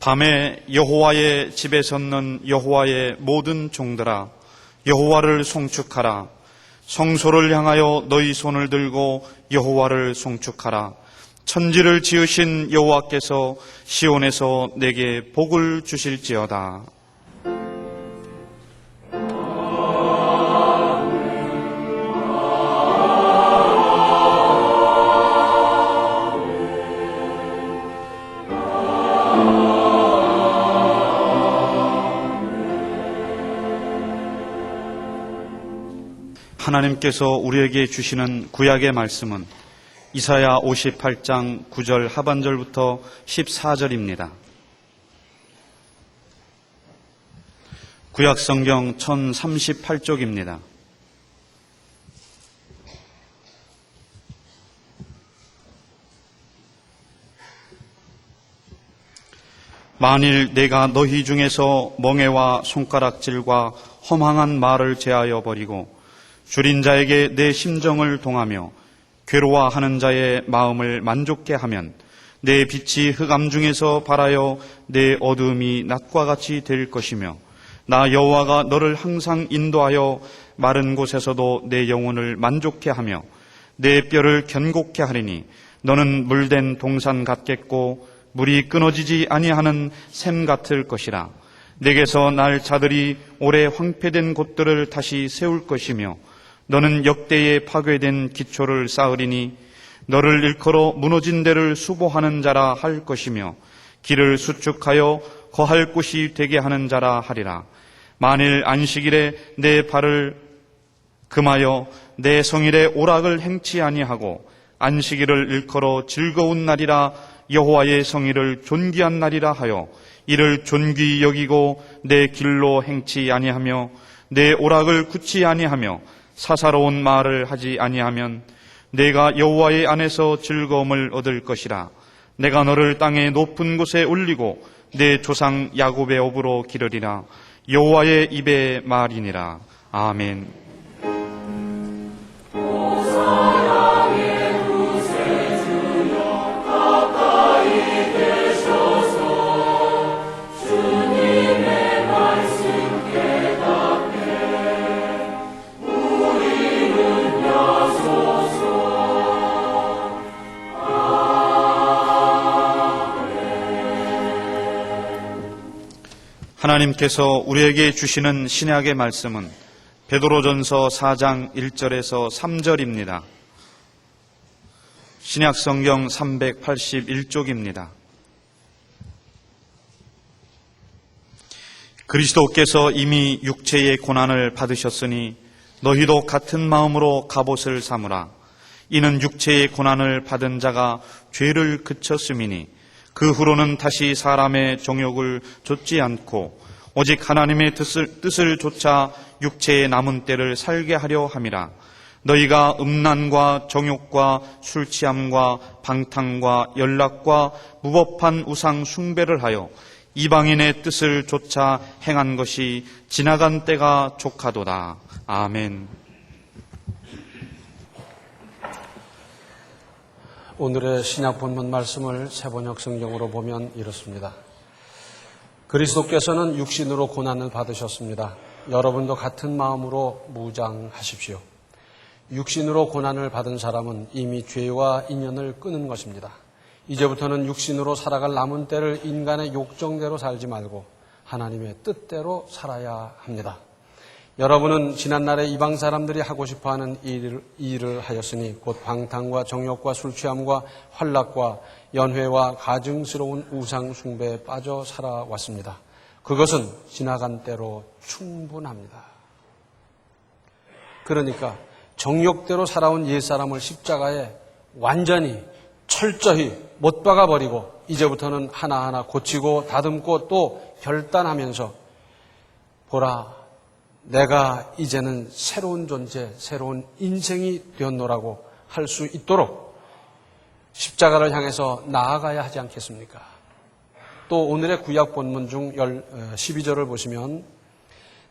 밤에 여호와의 집에 섰는 여호와의 모든 종들아, 여호와를 송축하라. 성소를 향하여 너희 손을 들고 여호와를 송축하라. 천지를 지으신 여호와께서 시온에서 내게 복을 주실지어다. 하나님께서 우리에게 주시는 구약의 말씀은 이사야 58장 9절 하반절부터 14절입니다. 구약 성경 1038쪽입니다. 만일 내가 너희 중에서 멍에와 손가락질과 허망한 말을 제하여 버리고 줄인 자에게 내 심정을 동하며 괴로워하는 자의 마음을 만족케 하면 내 빛이 흑암 중에서 발하여 내 어두움이 낮과 같이 될 것이며 나 여호와가 너를 항상 인도하여 마른 곳에서도 내 영혼을 만족케 하며 내 뼈를 견고케 하리니 너는 물된 동산 같겠고 물이 끊어지지 아니하는 샘 같을 것이라. 내게서 날 자들이 오래 황폐된 곳들을 다시 세울 것이며 너는 역대에 파괴된 기초를 쌓으리니 너를 일컬어 무너진 데를 수보하는 자라 할 것이며 길을 수축하여 거할 곳이 되게 하는 자라 하리라. 만일 안식일에 내 발을 금하여 내 성일에 오락을 행치 아니하고 안식일을 일컬어 즐거운 날이라 여호와의 성일을 존귀한 날이라 하여 이를 존귀히 여기고 내 길로 행치 아니하며 내 오락을 굳지 아니하며 사사로운 말을 하지 아니하면 내가 여호와의 안에서 즐거움을 얻을 것이라. 내가 너를 땅의 높은 곳에 올리고 내 조상 야곱의 업으로 기르리라. 여호와의 입의 말이니라. 아멘. 하나님께서 우리에게 주시는 신약의 말씀은 베드로전서 4장 1절에서 3절입니다. 신약 성경 381쪽입니다. 그리스도께서 이미 육체의 고난을 받으셨으니 너희도 같은 마음으로 갑옷을 삼으라. 이는 육체의 고난을 받은 자가 죄를 그쳤음이니 그 후로는 다시 사람의 정욕을 좇지 않고 오직 하나님의 뜻을 좇아 육체의 남은 때를 살게 하려 함이라. 너희가 음란과 정욕과 술취함과 방탕과 연락과 무법한 우상 숭배를 하여 이방인의 뜻을 좇아 행한 것이 지나간 때가 족하도다. 아멘. 오늘의 신약 본문 말씀을 새번역 성경으로 보면 이렇습니다. 그리스도께서는 육신으로 고난을 받으셨습니다. 여러분도 같은 마음으로 무장하십시오. 육신으로 고난을 받은 사람은 이미 죄와 인연을 끊은 것입니다. 이제부터는 육신으로 살아갈 남은 때를 인간의 욕정대로 살지 말고 하나님의 뜻대로 살아야 합니다. 여러분은 지난날에 이방 사람들이 하고 싶어하는 일을 하였으니 곧 방탕과 정욕과 술취함과 환락과 연회와 가증스러운 우상 숭배에 빠져 살아왔습니다. 그것은 지나간 때로 충분합니다. 그러니까 정욕대로 살아온 옛사람을 십자가에 완전히 철저히 못 박아버리고 이제부터는 하나하나 고치고 다듬고 또 결단하면서 보라, 내가 이제는 새로운 존재, 새로운 인생이 되었노라고 할 수 있도록 십자가를 향해서 나아가야 하지 않겠습니까? 또 오늘의 구약 본문 중 12절을 보시면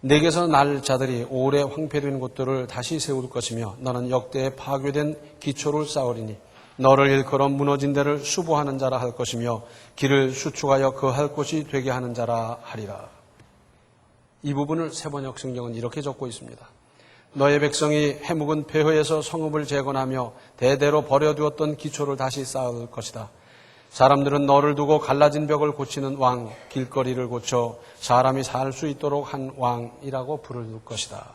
내게서 날 자들이 오래 황폐된 곳들을 다시 세울 것이며 너는 역대에 파괴된 기초를 쌓으리니 너를 일컬어 무너진 데를 수보하는 자라 할 것이며 길을 수축하여 거할 곳이 되게 하는 자라 하리라. 이 부분을 세번역 성경은 이렇게 적고 있습니다. 너의 백성이 해묵은 폐허에서 성읍을 재건하며 대대로 버려두었던 기초를 다시 쌓을 것이다. 사람들은 너를 두고 갈라진 벽을 고치는 왕, 길거리를 고쳐 사람이 살 수 있도록 한 왕이라고 부를 것이다.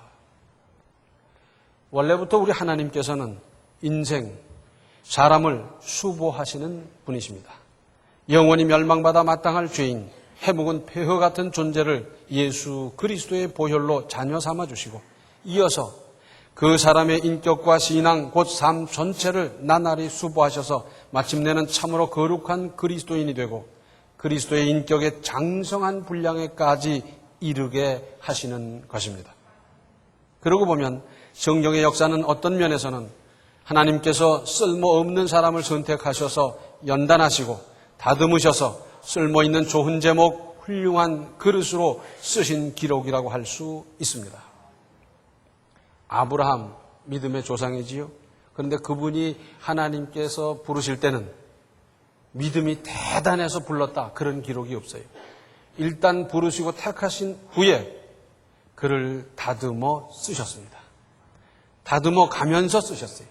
원래부터 우리 하나님께서는 인생, 사람을 수보하시는 분이십니다. 영원히 멸망받아 마땅할 죄인, 해묵은 폐허 같은 존재를 예수 그리스도의 보혈로 자녀 삼아주시고 이어서 그 사람의 인격과 신앙, 곧 삶 전체를 나날이 수보하셔서 마침내는 참으로 거룩한 그리스도인이 되고 그리스도의 인격의 장성한 분량에까지 이르게 하시는 것입니다. 그러고 보면 성경의 역사는 어떤 면에서는 하나님께서 쓸모없는 사람을 선택하셔서 연단하시고 다듬으셔서 쓸모있는 좋은 제목, 훌륭한 그릇으로 쓰신 기록이라고 할 수 있습니다. 아브라함, 믿음의 조상이지요. 그런데 그분이 하나님께서 부르실 때는 믿음이 대단해서 불렀다. 그런 기록이 없어요. 일단 부르시고 택하신 후에 그를 다듬어 쓰셨습니다. 다듬어 가면서 쓰셨어요.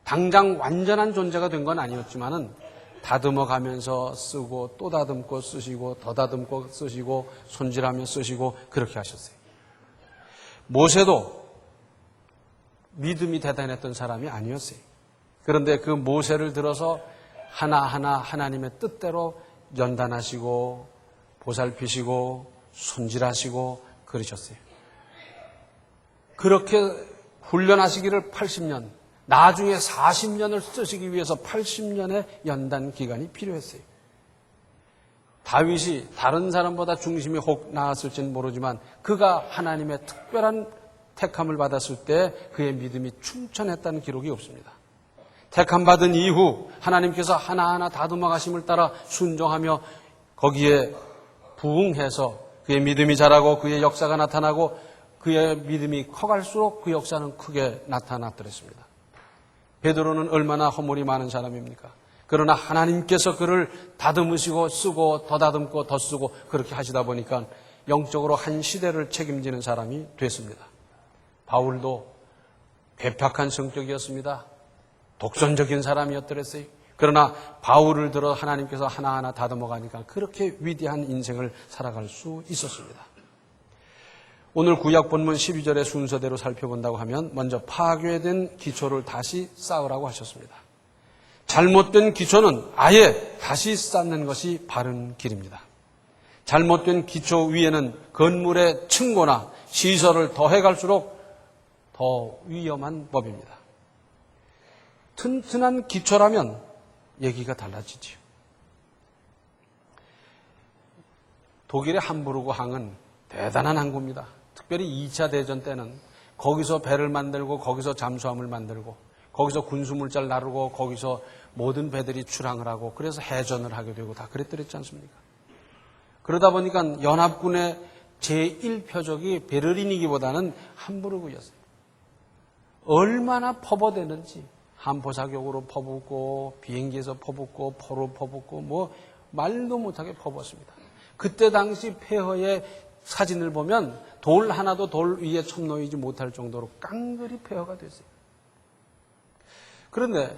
당장 완전한 존재가 된 건 아니었지만은 다듬어 가면서 쓰고 또 다듬고 쓰시고 더 다듬고 쓰시고 손질하며 쓰시고 그렇게 하셨어요. 모세도 믿음이 대단했던 사람이 아니었어요. 그런데 그 모세를 들어서 하나하나 하나님의 뜻대로 연단하시고 보살피시고 손질하시고 그러셨어요. 그렇게 훈련하시기를 80년, 나중에 40년을 쓰시기 위해서 80년의 연단 기간이 필요했어요. 다윗이 다른 사람보다 중심이 혹 나았을지는 모르지만 그가 하나님의 특별한 택함을 받았을 때 그의 믿음이 충천했다는 기록이 없습니다. 택함 받은 이후 하나님께서 하나하나 다듬어 가심을 따라 순종하며 거기에 부응해서 그의 믿음이 자라고 그의 역사가 나타나고 그의 믿음이 커갈수록 그 역사는 크게 나타났더랬습니다. 베드로는 얼마나 허물이 많은 사람입니까? 그러나 하나님께서 그를 다듬으시고 쓰고 더 다듬고 더 쓰고 그렇게 하시다 보니까 영적으로 한 시대를 책임지는 사람이 됐습니다. 바울도 괴팍한 성격이었습니다. 독선적인 사람이었더랬어요. 그러나 바울을 들어 하나님께서 하나하나 다듬어 가니까 그렇게 위대한 인생을 살아갈 수 있었습니다. 오늘 구약 본문 12절의 순서대로 살펴본다고 하면 먼저 파괴된 기초를 다시 쌓으라고 하셨습니다. 잘못된 기초는 아예 다시 쌓는 것이 바른 길입니다. 잘못된 기초 위에는 건물의 층고나 시설을 더해갈수록 더 위험한 법입니다. 튼튼한 기초라면 얘기가 달라지지요. 독일의 함부르크 항은 대단한 항구입니다. 특별히 2차 대전 때는 거기서 배를 만들고 거기서 잠수함을 만들고 거기서 군수물자를 나르고 거기서 모든 배들이 출항을 하고 그래서 해전을 하게 되고 다 그랬더랬지 않습니까? 그러다 보니까 연합군의 제1표적이 베를린이기보다는 함부르크였어요. 얼마나 퍼부대는지 함포사격으로 퍼붓고 비행기에서 퍼붓고 포로 퍼붓고 뭐 말도 못하게 퍼붓습니다. 그때 당시 폐허의 사진을 보면 돌 하나도 돌 위에 첨놓이지 못할 정도로 깡그리 폐허가 됐어요. 그런데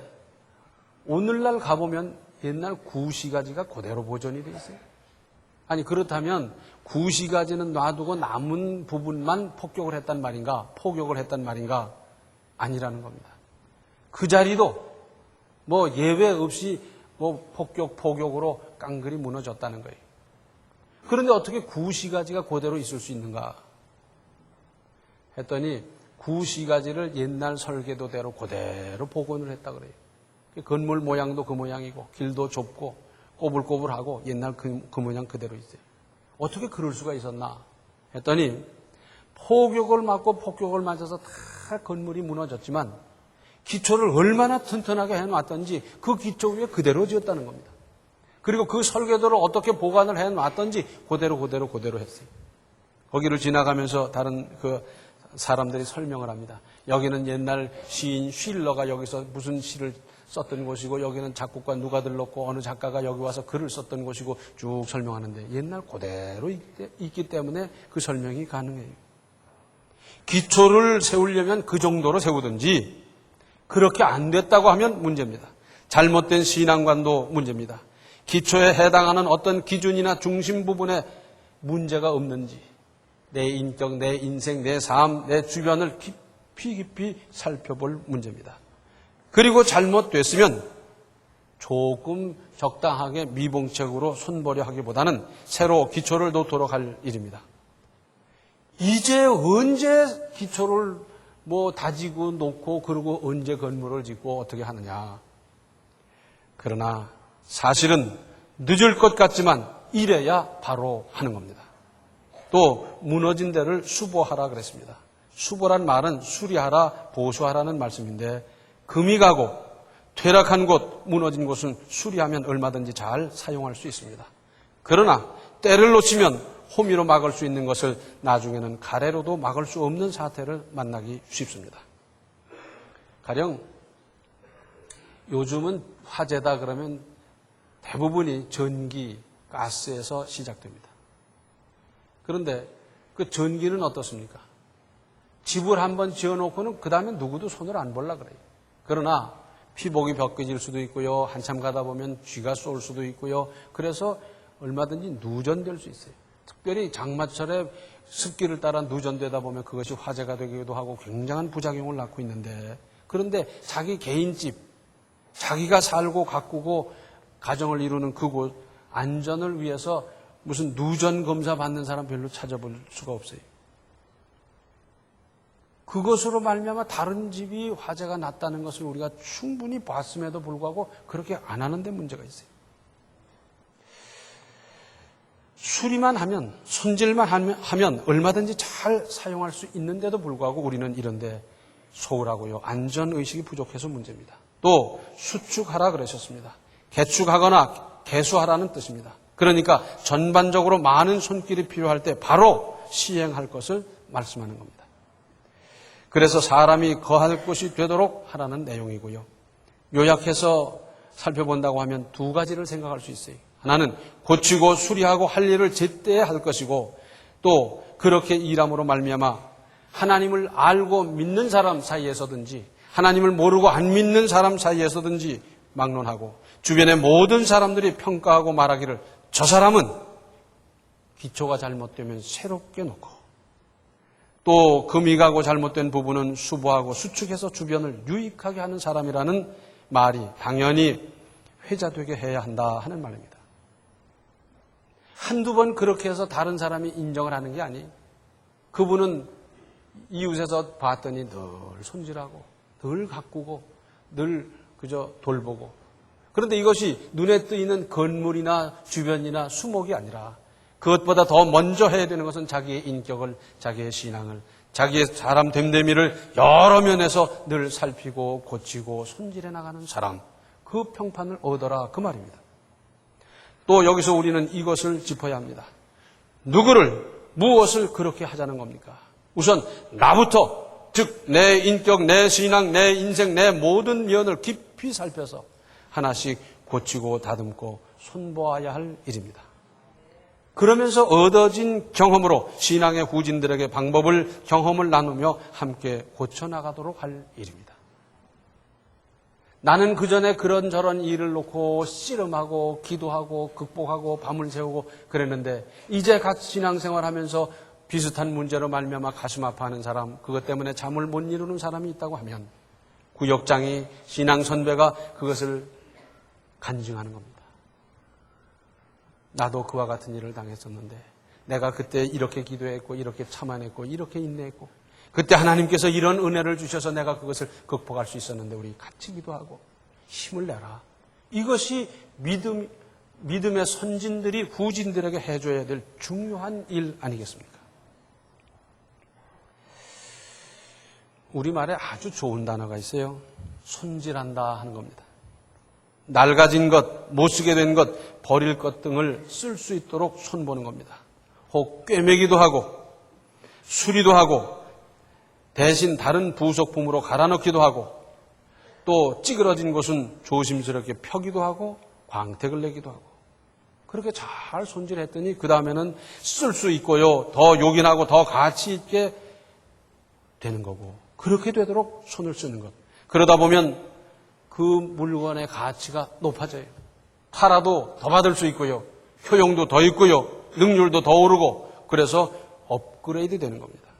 오늘날 가보면 옛날 구시가지가 그대로 보존이 되어 있어요. 아니 그렇다면 구시가지는 놔두고 남은 부분만 폭격을 했단 말인가? 포격을 했단 말인가? 아니라는 겁니다. 그 자리도 뭐 예외 없이 뭐 포격으로 깡그리 무너졌다는 거예요. 그런데 어떻게 구시가지가 그대로 있을 수 있는가 했더니 구시가지를 옛날 설계도대로 그대로 복원을 했다 그래요. 건물 모양도 그 모양이고 길도 좁고 꼬불꼬불하고 옛날 그 모양 그대로 있어요. 어떻게 그럴 수가 있었나 했더니 포격을 맞고 폭격을 맞아서 다 건물이 무너졌지만 기초를 얼마나 튼튼하게 해놨던지 그 기초 위에 그대로 지었다는 겁니다. 그리고 그 설계도를 어떻게 보관을 해놨던지 그대로 했어요. 거기를 지나가면서 다른 그 사람들이 설명을 합니다. 여기는 옛날 시인 쉴러가 여기서 무슨 시를 썼던 곳이고 여기는 작곡가 누가 들렀고 어느 작가가 여기 와서 글을 썼던 곳이고 쭉 설명하는데 옛날 그대로 있기 때문에 그 설명이 가능해요. 기초를 세우려면 그 정도로 세우든지 그렇게 안 됐다고 하면 문제입니다. 잘못된 신앙관도 문제입니다. 기초에 해당하는 어떤 기준이나 중심 부분에 문제가 없는지 내 인격, 내 인생, 내 삶, 내 주변을 깊이 살펴볼 문제입니다. 그리고 잘못됐으면 조금 적당하게 미봉책으로 손보려 하기보다는 새로 기초를 놓도록 할 일입니다. 이제 언제 기초를 다지고 놓고 그러고 언제 건물을 짓고 어떻게 하느냐. 그러나 사실은 늦을 것 같지만 이래야 바로 하는 겁니다. 또 무너진 데를 수보하라 그랬습니다. 수보란 말은 수리하라, 보수하라는 말씀인데 금이 가고 퇴락한 곳, 무너진 곳은 수리하면 얼마든지 잘 사용할 수 있습니다. 그러나 때를 놓치면 호미로 막을 수 있는 것을 나중에는 가래로도 막을 수 없는 사태를 만나기 쉽습니다. 가령 요즘은 화재다 그러면 대부분이 전기, 가스에서 시작됩니다. 그런데 그 전기는 어떻습니까? 집을 한번 지어놓고는 그 다음에 누구도 손을 안 볼라 그래요. 그러나 피복이 벗겨질 수도 있고요. 한참 가다 보면 쥐가 쏠 수도 있고요. 그래서 얼마든지 누전될 수 있어요. 특별히 장마철에 습기를 따라 누전되다 보면 그것이 화재가 되기도 하고 굉장한 부작용을 낳고 있는데 그런데 자기 개인집, 자기가 살고 가꾸고 가정을 이루는 그곳 안전을 위해서 무슨 누전 검사 받는 사람 별로 찾아볼 수가 없어요. 그것으로 말미암아 다른 집이 화재가 났다는 것을 우리가 충분히 봤음에도 불구하고 그렇게 안 하는 데 문제가 있어요. 수리만 하면, 손질만 하면 얼마든지 잘 사용할 수 있는데도 불구하고 우리는 이런데 소홀하고요. 안전의식이 부족해서 문제입니다. 또 수축하라 그러셨습니다. 개축하거나 개수하라는 뜻입니다. 그러니까 전반적으로 많은 손길이 필요할 때 바로 시행할 것을 말씀하는 겁니다. 그래서 사람이 거할 곳이 되도록 하라는 내용이고요. 요약해서 살펴본다고 하면 두 가지를 생각할 수 있어요. 하나는 고치고 수리하고 할 일을 제때 할 것이고 또 그렇게 일함으로 말미암아 하나님을 알고 믿는 사람 사이에서든지 하나님을 모르고 안 믿는 사람 사이에서든지 막론하고 주변의 모든 사람들이 평가하고 말하기를 저 사람은 기초가 잘못되면 새롭게 놓고 또 금이 가고 잘못된 부분은 수보하고 수축해서 주변을 유익하게 하는 사람이라는 말이 당연히 회자되게 해야 한다 하는 말입니다. 한두 번 그렇게 해서 다른 사람이 인정을 하는 게 아니에요. 그분은 이웃에서 봤더니 늘 손질하고 늘 가꾸고 늘 그저 돌보고 그런데 이것이 눈에 띄는 건물이나 주변이나 수목이 아니라 그것보다 더 먼저 해야 되는 것은 자기의 인격을, 자기의 신앙을, 자기의 사람 됨됨이를 여러 면에서 늘 살피고 고치고 손질해 나가는 사람, 그 평판을 얻어라 그 말입니다. 또 여기서 우리는 이것을 짚어야 합니다. 누구를, 무엇을 그렇게 하자는 겁니까? 우선 나부터, 즉 내 인격, 내 신앙, 내 인생, 내 모든 면을 깊이 살펴서 하나씩 고치고 다듬고 손보아야 할 일입니다. 그러면서 얻어진 경험으로 신앙의 후진들에게 방법을, 경험을 나누며 함께 고쳐나가도록 할 일입니다. 나는 그전에 그런저런 일을 놓고 씨름하고 기도하고 극복하고 밤을 새우고 그랬는데 이제 같이 신앙생활하면서 비슷한 문제로 말미암아 가슴 아파하는 사람, 그것 때문에 잠을 못 이루는 사람이 있다고 하면 구역장이, 신앙 선배가 그것을 간증하는 겁니다. 나도 그와 같은 일을 당했었는데 내가 그때 이렇게 기도했고 이렇게 참아냈고 이렇게 인내했고 그때 하나님께서 이런 은혜를 주셔서 내가 그것을 극복할 수 있었는데 우리 같이 기도하고 힘을 내라. 이것이 믿음의 선진들이 후진들에게 해줘야 될 중요한 일 아니겠습니까? 우리말에 아주 좋은 단어가 있어요. 손질한다 하는 겁니다. 낡아진 것, 못 쓰게 된 것, 버릴 것 등을 쓸 수 있도록 손보는 겁니다. 혹 꿰매기도 하고 수리도 하고 대신 다른 부속품으로 갈아넣기도 하고 또 찌그러진 곳은 조심스럽게 펴기도 하고 광택을 내기도 하고 그렇게 잘 손질했더니 그 다음에는 쓸 수 있고요. 더 요긴하고 더 가치 있게 되는 거고 그렇게 되도록 손을 쓰는 것. 그러다 보면 그 물건의 가치가 높아져요. 팔아도 더 받을 수 있고요. 효용도 더 있고요. 능률도 더 오르고 그래서 업그레이드 되는 겁니다.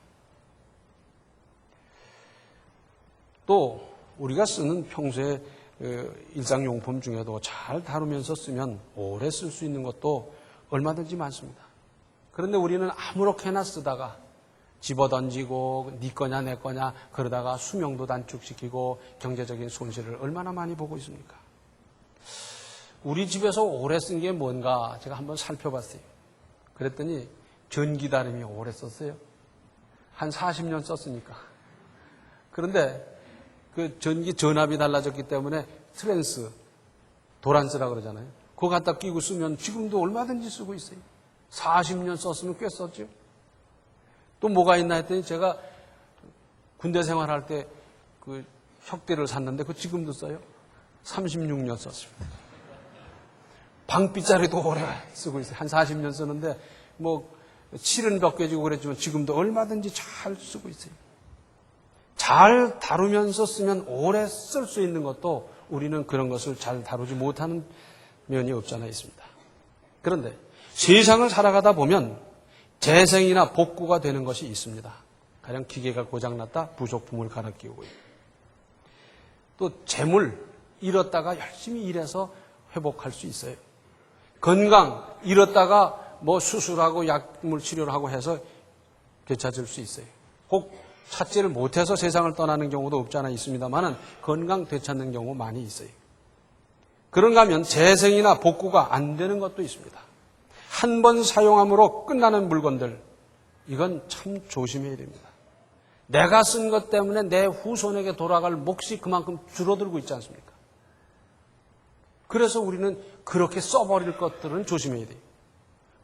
또 우리가 쓰는 평소에 일상용품 중에도 잘 다루면서 쓰면 오래 쓸 수 있는 것도 얼마든지 많습니다. 그런데 우리는 아무렇게나 쓰다가 집어던지고 네 거냐 내 거냐 그러다가 수명도 단축시키고 경제적인 손실을 얼마나 많이 보고 있습니까? 우리 집에서 오래 쓴 게 뭔가 제가 한번 살펴봤어요. 그랬더니 전기다림이 오래 썼어요. 한 40년 썼으니까. 그런데 그 전기 전압이 달라졌기 때문에 트랜스, 도란스라 그러잖아요. 그거 갖다 끼고 쓰면 지금도 얼마든지 쓰고 있어요. 40년 썼으면 꽤 썼죠. 또 뭐가 있나 했더니 제가 군대 생활할 때 그 혁대를 샀는데 그거 지금도 써요. 36년 썼습니다. 방빗자리도 오래 쓰고 있어요. 한 40년 쓰는데 뭐 칠은 벗겨지고 그랬지만 지금도 얼마든지 잘 쓰고 있어요. 잘 다루면서 쓰면 오래 쓸 수 있는 것도 우리는 그런 것을 잘 다루지 못하는 면이 없지 않아 있습니다. 그런데 세상을 살아가다 보면 재생이나 복구가 되는 것이 있습니다. 가령 기계가 고장났다 부속품을 갈아 끼우고요. 또 재물 잃었다가 열심히 일해서 회복할 수 있어요. 건강 잃었다가 뭐 수술하고 약물 치료를 하고 해서 되찾을 수 있어요. 꼭 찾지를 못해서 세상을 떠나는 경우도 없지 않아 있습니다만은 건강 되찾는 경우 많이 있어요. 그런가 하면 재생이나 복구가 안 되는 것도 있습니다. 한 번 사용함으로 끝나는 물건들, 이건 참 조심해야 됩니다. 내가 쓴 것 때문에 내 후손에게 돌아갈 몫이 그만큼 줄어들고 있지 않습니까? 그래서 우리는 그렇게 써버릴 것들은 조심해야 돼요.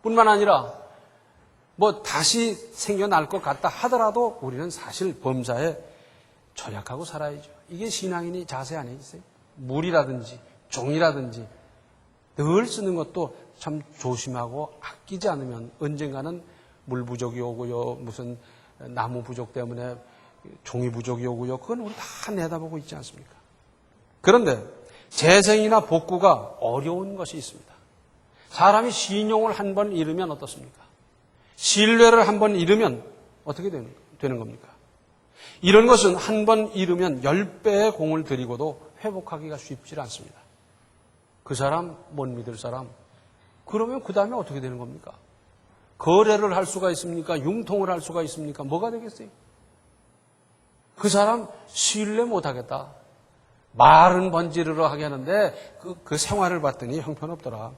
뿐만 아니라 뭐 다시 생겨날 것 같다 하더라도 우리는 사실 범사에 절약하고 살아야죠. 이게 신앙인의 자세 안에 있어요. 물이라든지 종이라든지 늘 쓰는 것도 참 조심하고 아끼지 않으면 언젠가는 물 부족이 오고요. 무슨 나무 부족 때문에 종이 부족이 오고요. 그건 우리 다 내다보고 있지 않습니까? 그런데 재생이나 복구가 어려운 것이 있습니다. 사람이 신용을 한 번 잃으면 어떻습니까? 신뢰를 한 번 잃으면 어떻게 되는 겁니까? 이런 것은 한 번 잃으면 10배의 공을 들이고도 회복하기가 쉽지 않습니다. 그 사람 못 믿을 사람 그러면 그 다음에 어떻게 되는 겁니까? 거래를 할 수가 있습니까? 융통을 할 수가 있습니까? 뭐가 되겠어요? 그 사람 신뢰 못하겠다. 말은 번지르르 하게 하는데 그 생활을 봤더니 형편없더라.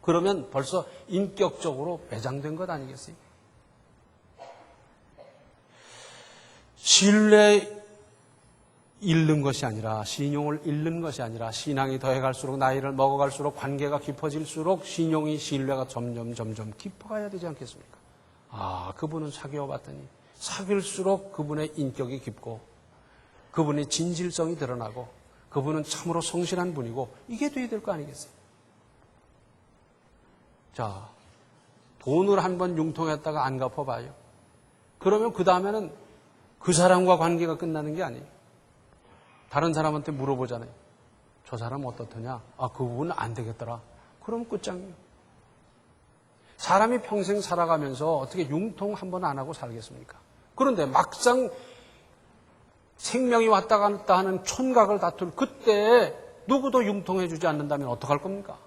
그러면 벌써 인격적으로 매장된 것 아니겠어요? 신뢰 잃는 것이 아니라 신용을 잃는 것이 아니라 신앙이 더해갈수록 나이를 먹어갈수록 관계가 깊어질수록 신용이 신뢰가 점점 깊어가야 되지 않겠습니까? 아, 그분은 사귀어봤더니 사귈수록 그분의 인격이 깊고 그분의 진실성이 드러나고 그분은 참으로 성실한 분이고 이게 돼야 될 거 아니겠어요? 자, 돈을 한번 융통했다가 안 갚아봐요. 그러면 그 다음에는 그 사람과 관계가 끝나는 게 아니에요. 다른 사람한테 물어보잖아요. 저 사람 어떻더냐? 아, 그 부분은 안 되겠더라. 그럼 끝장이에요. 사람이 평생 살아가면서 어떻게 융통 한 번 안 하고 살겠습니까? 그런데 막상 생명이 왔다 갔다 하는 촌각을 다툴 그때 누구도 융통해 주지 않는다면 어떡할 겁니까?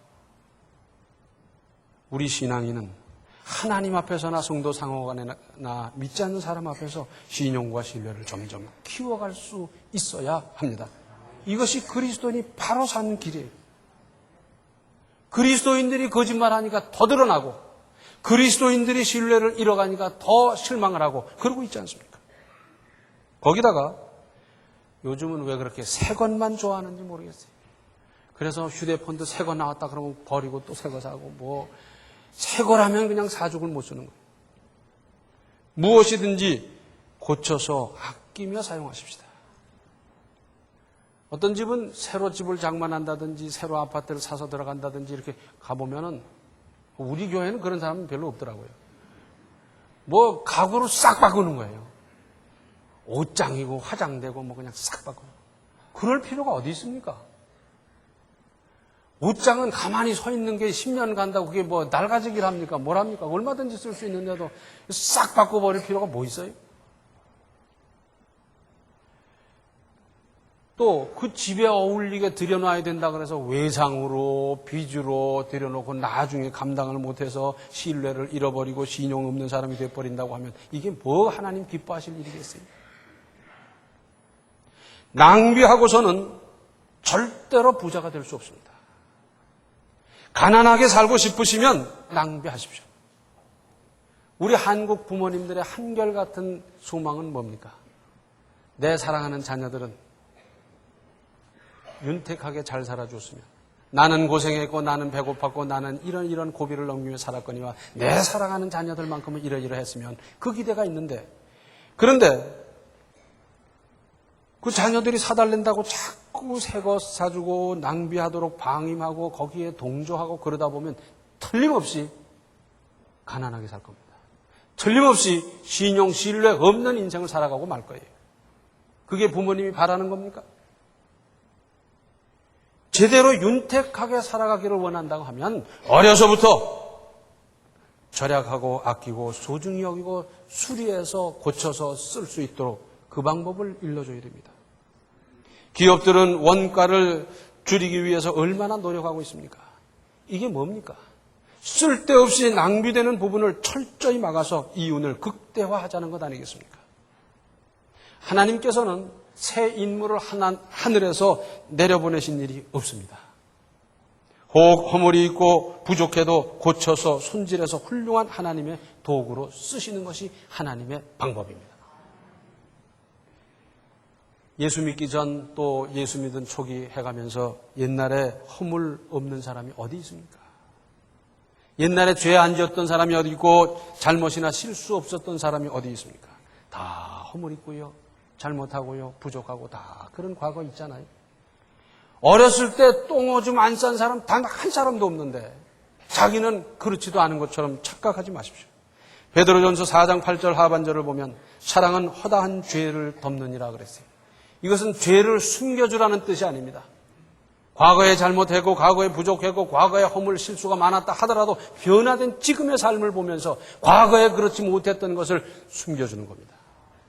우리 신앙인은 하나님 앞에서나 성도 상호간에나 믿지 않는 사람 앞에서 신용과 신뢰를 점점 키워갈 수 있어야 합니다. 이것이 그리스도인이 바로 사는 길이에요. 그리스도인들이 거짓말하니까 더 드러나고 그리스도인들이 신뢰를 잃어가니까 더 실망을 하고 그러고 있지 않습니까? 거기다가 요즘은 왜 그렇게 새 것만 좋아하는지 모르겠어요. 그래서 휴대폰도 새 거 나왔다 그러면 버리고 또 새 거 사고 뭐 새 거라면 그냥 사죽을 못 쓰는 거예요. 무엇이든지 고쳐서 아끼며 사용하십시다. 어떤 집은 새로 집을 장만한다든지 새로 아파트를 사서 들어간다든지 이렇게 가보면은 우리 교회는 그런 사람은 별로 없더라고요. 뭐 가구를 싹 바꾸는 거예요. 옷장이고 화장되고 뭐 그냥 싹 바꾸고. 그럴 필요가 어디 있습니까? 옷장은 가만히 서 있는 게 10년 간다고 그게 뭐 낡아지기를 합니까? 뭘 합니까? 얼마든지 쓸 수 있는데도 싹 바꿔버릴 필요가 뭐 있어요? 또 그 집에 어울리게 들여놔야 된다 그래서 외상으로 비주로 들여놓고 나중에 감당을 못해서 신뢰를 잃어버리고 신용 없는 사람이 돼버린다고 하면 이게 뭐 하나님 기뻐하실 일이겠어요? 낭비하고서는 절대로 부자가 될 수 없습니다. 가난하게 살고 싶으시면 낭비하십시오. 우리 한국 부모님들의 한결같은 소망은 뭡니까? 내 사랑하는 자녀들은 윤택하게 잘 살아줬으면, 나는 고생했고 나는 배고팠고 나는 이런 고비를 넘기며 살았거니와 내 사랑하는 자녀들만큼은 이러이러했으면 그 기대가 있는데, 그런데 그 자녀들이 사달랜다고 자꾸 새 것 사주고 낭비하도록 방임하고 거기에 동조하고 그러다 보면 틀림없이 가난하게 살 겁니다. 틀림없이 신용, 신뢰 없는 인생을 살아가고 말 거예요. 그게 부모님이 바라는 겁니까? 제대로 윤택하게 살아가기를 원한다고 하면 어려서부터 절약하고 아끼고 소중히 여기고 수리해서 고쳐서 쓸 수 있도록 그 방법을 일러줘야 됩니다. 기업들은 원가를 줄이기 위해서 얼마나 노력하고 있습니까? 이게 뭡니까? 쓸데없이 낭비되는 부분을 철저히 막아서 이윤을 극대화하자는 것 아니겠습니까? 하나님께서는 새 인물을 하늘에서 내려보내신 일이 없습니다. 혹 허물이 있고 부족해도 고쳐서 손질해서 훌륭한 하나님의 도구로 쓰시는 것이 하나님의 방법입니다. 예수 믿기 전 또 예수 믿은 초기 해가면서 옛날에 허물 없는 사람이 어디 있습니까? 옛날에 죄 안 지었던 사람이 어디 있고 잘못이나 실수 없었던 사람이 어디 있습니까? 다 허물 있고요. 잘못하고요. 부족하고 다 그런 과거 있잖아요. 어렸을 때 똥오줌 안 싼 사람 단 한 사람도 없는데 자기는 그렇지도 않은 것처럼 착각하지 마십시오. 베드로전서 4장 8절 하반절을 보면 사랑은 허다한 죄를 덮느니라 그랬어요. 이것은 죄를 숨겨주라는 뜻이 아닙니다. 과거에 잘못했고 과거에 부족했고 과거에 허물 실수가 많았다 하더라도 변화된 지금의 삶을 보면서 과거에 그렇지 못했던 것을 숨겨주는 겁니다.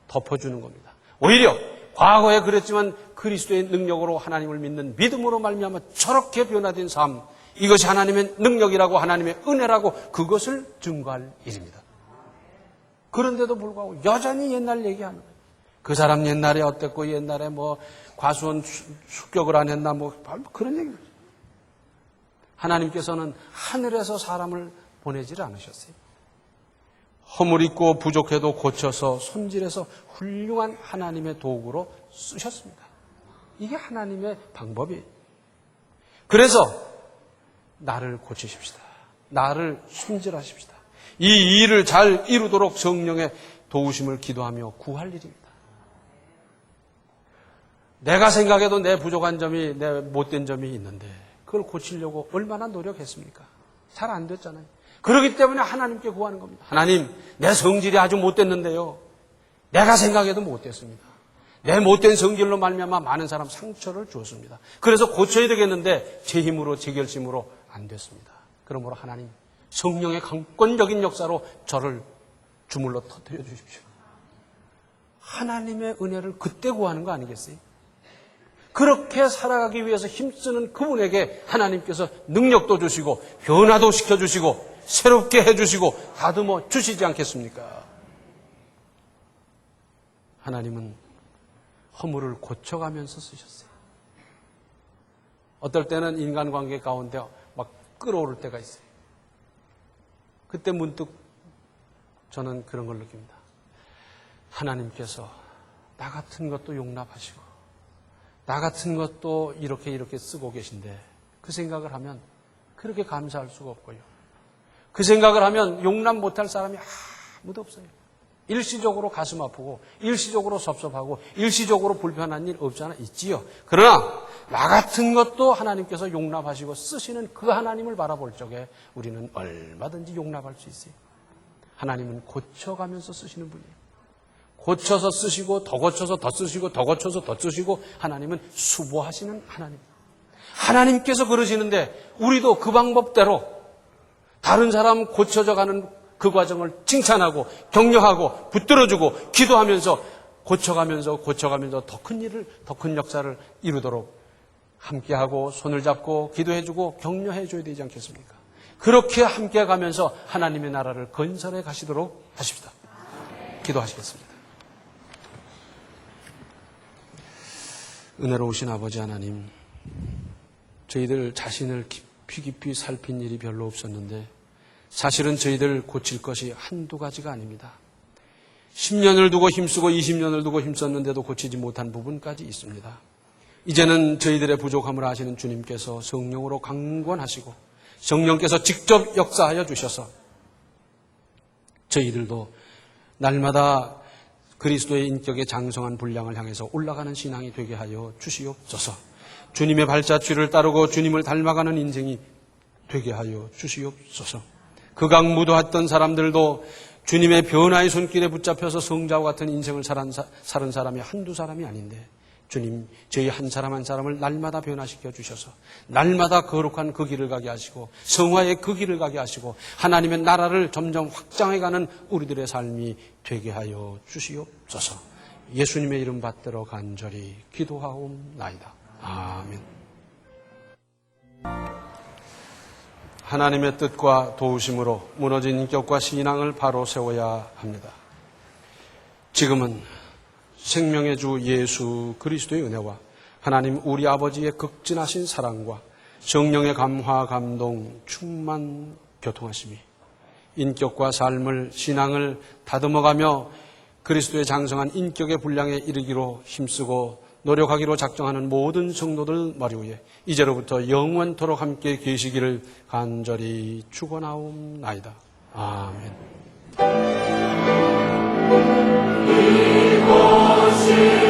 덮어주는 겁니다. 오히려 과거에 그랬지만 그리스도의 능력으로 하나님을 믿는 믿음으로 말미암아 저렇게 변화된 삶, 이것이 하나님의 능력이라고 하나님의 은혜라고 그것을 증거할 일입니다. 그런데도 불구하고 여전히 옛날 얘기하는 거예요. 그 사람 옛날에 어땠고 옛날에 뭐 과수원 습격을 안 했나 뭐 그런 얘기입니다. 하나님께서는 하늘에서 사람을 보내지를 않으셨어요. 허물 있고 부족해도 고쳐서 손질해서 훌륭한 하나님의 도구로 쓰셨습니다. 이게 하나님의 방법이에요. 그래서 나를 고치십시다. 나를 손질하십시다. 이 일을 잘 이루도록 성령의 도우심을 기도하며 구할 일입니다. 내가 생각해도 내 부족한 점이, 내 못된 점이 있는데 그걸 고치려고 얼마나 노력했습니까? 잘 안 됐잖아요. 그렇기 때문에 하나님께 구하는 겁니다. 하나님, 내 성질이 아주 못됐는데요. 내가 생각해도 못됐습니다. 내 못된 성질로 말미암아 많은 사람 상처를 주었습니다. 그래서 고쳐야 되겠는데 제 힘으로 제 결심으로 안 됐습니다. 그러므로 하나님, 성령의 강권적인 역사로 저를 주물러 터뜨려 주십시오. 하나님의 은혜를 그때 구하는 거 아니겠어요? 그렇게 살아가기 위해서 힘쓰는 그분에게 하나님께서 능력도 주시고 변화도 시켜주시고 새롭게 해주시고 다듬어 주시지 않겠습니까? 하나님은 허물을 고쳐가면서 쓰셨어요. 어떨 때는 인간관계 가운데 막 끌어오를 때가 있어요. 그때 문득 저는 그런 걸 느낍니다. 하나님께서 나 같은 것도 용납하시고 나 같은 것도 이렇게 쓰고 계신데 그 생각을 하면 그렇게 감사할 수가 없고요. 그 생각을 하면 용납 못할 사람이 아무도 없어요. 일시적으로 가슴 아프고 일시적으로 섭섭하고 일시적으로 불편한 일 없잖아. 있지요. 그러나 나 같은 것도 하나님께서 용납하시고 쓰시는 그 하나님을 바라볼 적에 우리는 얼마든지 용납할 수 있어요. 하나님은 고쳐가면서 쓰시는 분이에요. 고쳐서 쓰시고 더 고쳐서 더 쓰시고 더 고쳐서 더 쓰시고 하나님은 수보하시는 하나님. 하나님께서 그러시는데 우리도 그 방법대로 다른 사람 고쳐져 가는 그 과정을 칭찬하고 격려하고 붙들어주고 기도하면서 고쳐가면서 더 큰 일을, 더 큰 역사를 이루도록 함께하고 손을 잡고 기도해주고 격려해줘야 되지 않겠습니까? 그렇게 함께 가면서 하나님의 나라를 건설해 가시도록 하십시다. 기도하시겠습니다. 은혜로우신 아버지 하나님, 저희들 자신을 깊이 살핀 일이 별로 없었는데 사실은 저희들 고칠 것이 한두 가지가 아닙니다. 10년을 두고 힘쓰고 20년을 두고 힘썼는데도 고치지 못한 부분까지 있습니다. 이제는 저희들의 부족함을 아시는 주님께서 성령으로 강권하시고 성령께서 직접 역사하여 주셔서 저희들도 날마다 그리스도의 인격의 장성한 분량을 향해서 올라가는 신앙이 되게 하여 주시옵소서. 주님의 발자취를 따르고 주님을 닮아가는 인생이 되게 하여 주시옵소서. 극악무도했던 사람들도 주님의 변화의 손길에 붙잡혀서 성자와 같은 인생을 살은 사람이 한두 사람이 아닌데 주님, 저희 한 사람 한 사람을 날마다 변화시켜 주셔서 날마다 거룩한 그 길을 가게 하시고 성화의 그 길을 가게 하시고 하나님의 나라를 점점 확장해가는 우리들의 삶이 되게 하여 주시옵소서. 예수님의 이름 받들어 간절히 기도하옵나이다. 아멘. 하나님의 뜻과 도우심으로 무너진 인격과 신앙을 바로 세워야 합니다. 지금은 생명의 주 예수 그리스도의 은혜와 하나님 우리 아버지의 극진하신 사랑과 성령의 감화, 감동, 충만, 교통하심이 인격과 삶을, 신앙을 다듬어가며 그리스도의 장성한 인격의 분량에 이르기로 힘쓰고 노력하기로 작정하는 모든 성도들 머리 위에 이제로부터 영원토록 함께 계시기를 간절히 축원하옵나이다. 아멘. 이것이